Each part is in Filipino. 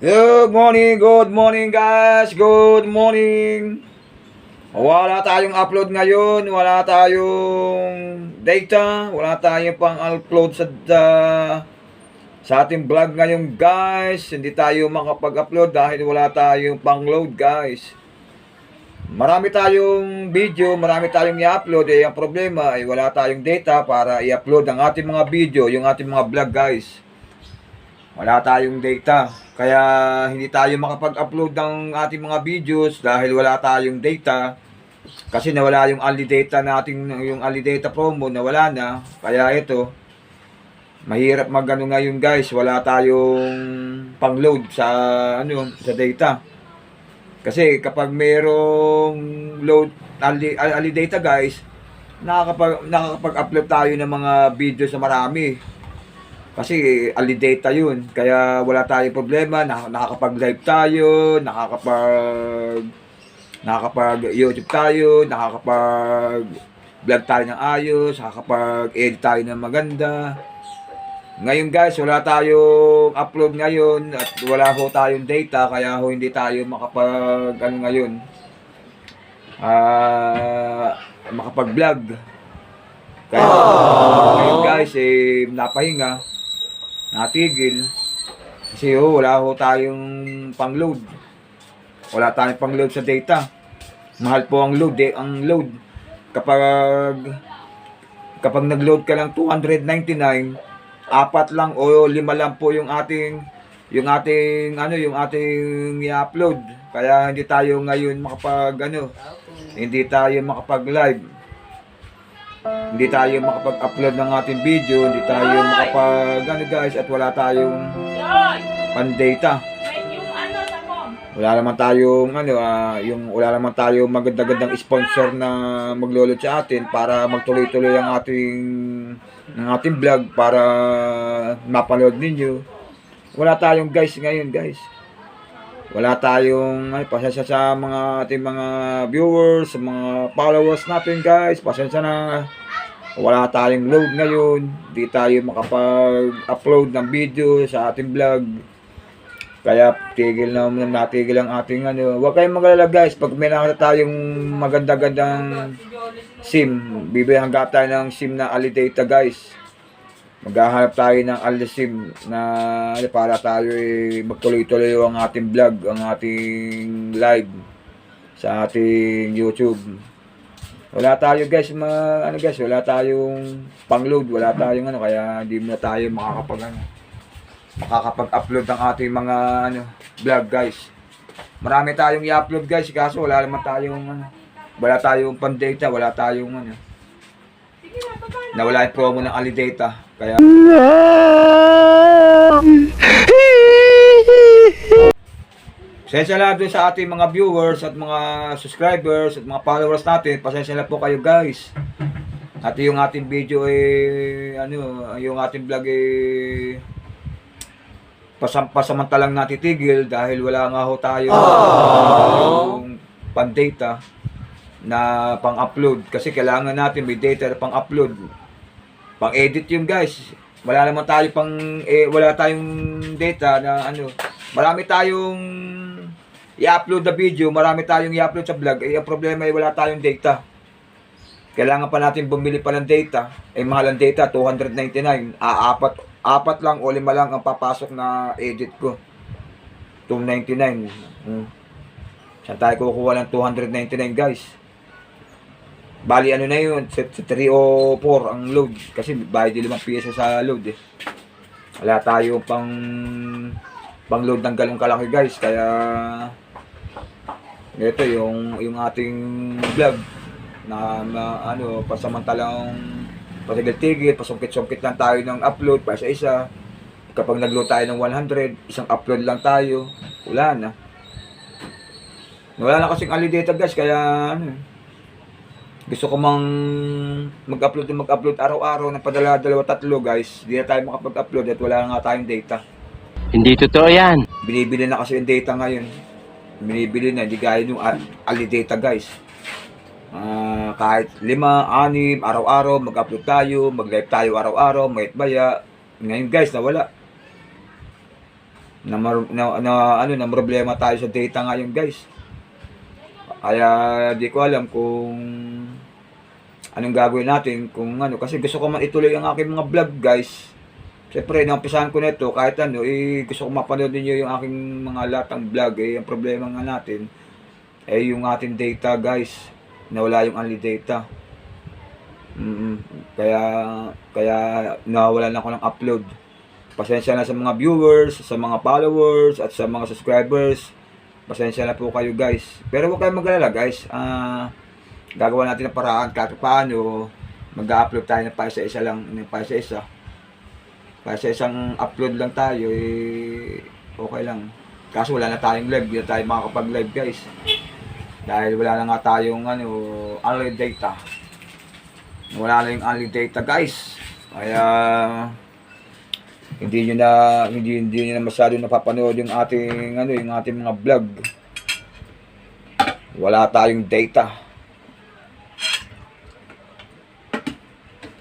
Good morning guys, good morning. Wala tayong upload ngayon, wala tayong data, wala tayong pang-upload sa ating vlog ngayon guys. Hindi tayo makapag-upload dahil wala tayong pang-load guys. Marami tayong video, marami tayong i-upload, ang problema ay wala tayong data para i-upload ang ating mga video, yung ating mga vlog guys. Wala tayong data, kaya hindi tayo makapag-upload ng ating mga videos dahil wala tayong data. Kasi nawala yung only data natin, yung only data promo nawala na. Kaya ito, mahirap magano ngayon guys, wala tayong pang-load sa data. Kasi kapag mayroong load only data guys, nakakapag-upload tayo ng mga videos na marami. Kasi only data yun. Kaya wala tayong problema. Nakakapag-live tayo, nakakapag-YouTube tayo, nakakapag-vlog tayo ng ayos, nakakapag-edit tayo ng maganda. Ngayon guys, wala tayong upload ngayon at wala ho tayong data, kaya ho hindi tayo makapag-vlog. Kaya ngayon guys, napahinga, natigil. Kasi wala ho tayong pang-load. Wala tayong pang-load sa data. Mahal po ang load kapag nag-load ka lang 299, 4 lang o 5 lang po yung ating i-upload. Kaya hindi tayo ngayon hindi tayo makapag-live. Hindi tayo makapag-upload ng ating video, hindi tayo guys, at wala tayong pan-data. Wala naman tayong wala naman tayong maganda-gandang sponsor na maglulod sa atin para magtuloy-tuloy ang ating vlog para mapanood ninyo. Wala tayong guys ngayon guys. Wala tayong pasensya sa ating mga viewers, sa mga followers natin guys. Pasensya na. Wala tayong load ngayon. Hindi tayo makapag-upload ng video sa ating vlog. Kaya natigil ang ating Huwag kayong magalala guys. Pag may nakita tayong maganda-gandang SIM, bibigyan tayo ng SIM na Alidata guys. Maghahanap tayo ng SIM na para tayo magtuloy-tuloy ang ating vlog, ang ating live sa ating YouTube. Wala tayo guys, wala tayong pang-load, wala tayong kaya hindi na tayo makakapag-upload ng ating mga vlog guys. Marami tayong i-upload guys, kaso wala tayong pan-data, wala tayong nawala yung promo ng Alidata. Kaya pasensya na doon sa ating mga viewers at mga subscribers at mga followers natin. Pasensya na po kayo guys. At yung ating video yung ating vlog pasamantalang natitigil dahil wala nga ho tayo pan-data na pang-upload. Kasi kailangan natin may data na pang-upload. Pang-edit yun guys. Wala tayong data na marami tayong i-upload na video, marami tayong i-upload sa vlog. Ang problema ay wala tayong data. Kailangan pa natin bumili pa ng data. Mahal ang data, 299. Apat lang o 5 lang ang papasok na edit ko. 299. Saan tayo kukuha ng 299 guys? Bali na yun, 3 o 4 ang load. Kasi bayad 5 piso sa load Wala tayo pang-load ng galong kalaki guys. Kaya ito yung ating vlog na pasamantalang patigil-tigil, pasungkit-sungkit lang tayo ng upload para sa isa. Kapag nag-load tayo ng 100, isang upload lang tayo. Wala na. Wala na kasing Alidata guys, kaya gusto ko mag-upload araw-araw ng padala 2-3 guys. Hindi na tayo makapag-upload at wala nga tayong data. Hindi totoo yan. Binibili na kasi yung data ngayon. Binibili na, hindi gaya yung Alidata guys. Kahit 5, 6, araw-araw mag-upload tayo, mag-live tayo araw-araw, mayat baya. Ngayon guys, nawala. na problema tayo sa data ngayon, guys. Kaya di ko alam kung anong gagawin natin, kung ano, kasi gusto ko man ituloy ang aking mga vlog, guys. Siyempre, naumpisahan ko nito, kahit ano, gusto ko mapanood niyo yung aking mga latang vlog. Ang problema nga natin, yung ating data, guys, nawala yung only data. Kaya nawawalan ako ng upload. Pasensya na sa mga viewers, sa mga followers, at sa mga subscribers. Pasensya na po kayo, guys. Pero huwag kayong mag-alala, guys. Gagawa natin ng paraan kahit paano. Mag-upload tayo ng paisa-isa lang, ng paisa-isa. Paisa isang upload lang tayo, okay lang. Kaso wala na tayong live, hindi na tayo makakapag-live, guys. Dahil wala na nga tayong unlimited data. Wala na yung unlimited data, guys. Kaya hindi niyo na masyado napapanood yung ating yung ating mga vlog. Wala tayong data.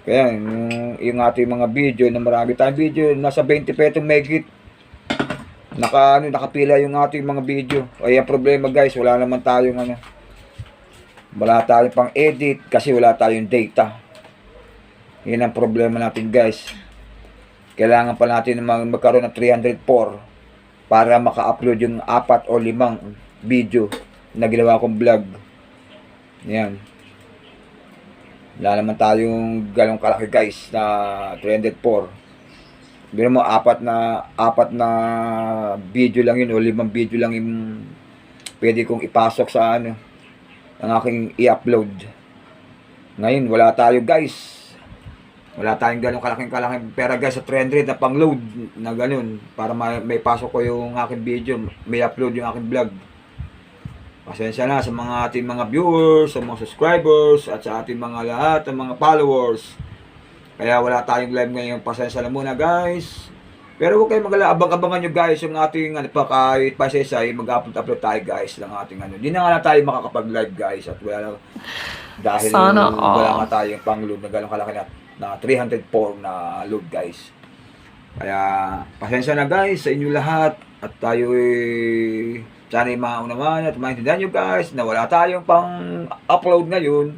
Kaya yung ating mga video, na marami tayong video, nasa 20 petong megit. Nakapila yung ating mga video. Ay ang problema, guys, wala naman tayong wala tayong pang edit kasi wala tayong data. Yan ang problema natin, guys. Kailangan pa natin magkaroon ng 304 para maka-upload yung 4 o 5 video na ginawa kong vlog. Yan. Wala naman tayong galong kalaki, guys, na 304. Biro mo, apat na video lang yun o 5 video lang yung pwede kong ipasok sa ang aking i-upload. Ngayon, wala tayo, guys. Wala tayong galong kalaking pera, guys, sa 300 na pang-load na ganun para may pasok ko yung aking video, may upload yung aking vlog. Pasensya na sa mga ating mga viewers, sa mga subscribers, at sa ating mga lahat ng mga followers. Kaya wala tayong live ngayon. Pasensya na muna, guys. Pero huwag kayong mag-alala. Abang-abangan nyo, guys, yung ating kahit pasensya, mag-upload tayo, guys, ng ating Hindi na nga tayo makakapag-live, guys. At wala dahil wala nga tayong pang-load na galong kalaki na 304 na load, guys. Kaya pasensya na, guys, sa inyo lahat. At tayo sana yung maunawaan at maintindihan nyo, guys, na wala tayong pang-upload ngayon.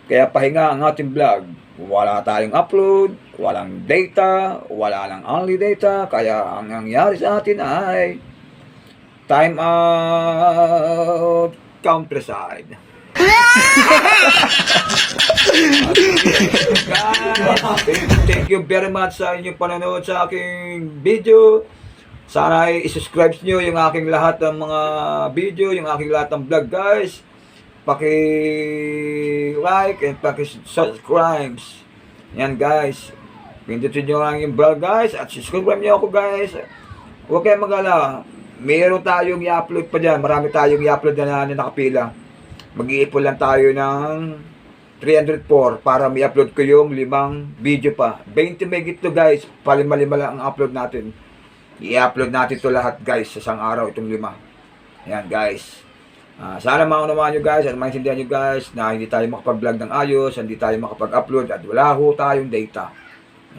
Kaya pahinga ang ating vlog. Wala tayong upload, walang data, wala lang only data. Kaya ang nangyari sa atin ay time out countryside. Thank you very much sa inyong panonood sa aking video. Sana ay isubscribe nyo yung aking lahat ng mga video, yung aking lahat ng vlog, guys. Paki-like and paki-subscribe. Yan, guys. Pindutin nyo lang yung vlog, guys. At subscribe nyo ako, guys. Huwag kayong mag-alala. Meron tayong i-upload pa dyan. Marami tayong i-upload na nakapila. Mag-iipon lang tayo ng 304 para may upload ko yung 5 video pa. 20 megit to, guys. Palima-lima lang ang upload natin. I-upload natin to lahat, guys, sa isang araw, itong 5. Ayan, guys. Sana maunawaan nyo, guys, at maintindihan nyo, guys, na hindi tayo makapag-vlog ng ayos, hindi tayo makapag-upload, at wala ho tayong data.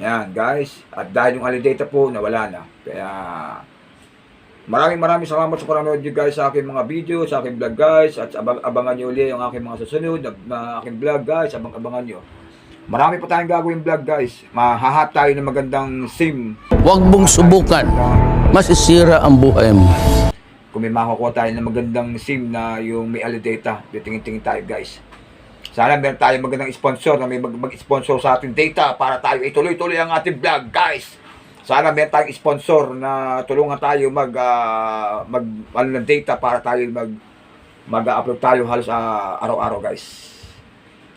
Ayan, guys. At dahil yung ali data po, nawala na. Kaya maraming salamat sa panonood nyo, guys, sa aking mga video, sa aking vlog, guys, at abangan nyo ulit yung aking mga susunod na aking vlog, guys. Abangan nyo. Marami pa tayong gagawin vlog, guys. Mahahat tayo ng magandang SIM. Huwag mong subukan. Masisira ang buhay mo. Kung may makukuha tayo ng magandang SIM na yung may ali data, titingin-tingin tayo, guys. Sana meron tayong magandang sponsor na may mag-sponsor sa ating data para tayo ituloy-tuloy ang ating vlog, guys. Sana meron tayong sponsor na tulungan tayo ng data para tayo mag-upload tayo halos araw-araw, guys.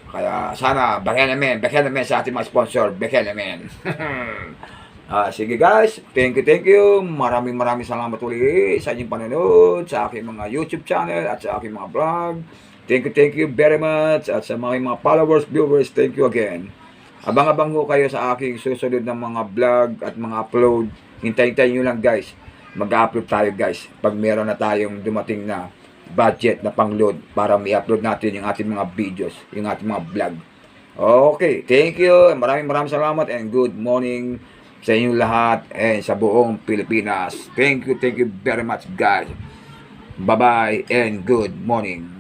Kaya sana bigyan namin sa ating mga sponsor, bigyan namin. Sige, guys, thank you. Maraming salamat ulit sa inyong panonood sa aking mga YouTube channel at sa aking mga vlog. Thank you very much. At sa mga followers, viewers, thank you again. Abang-abang ho kayo sa aking susunod ng mga vlog at mga upload. Hintayin nyo lang, guys. Mag-upload tayo, guys, pag meron na tayong dumating na budget na pang-load para may-upload natin yung ating mga videos, yung ating mga vlog. Okay, thank you. Maraming salamat and good morning sa inyong lahat and sa buong Pilipinas. Thank you very much guys. Bye-bye and good morning.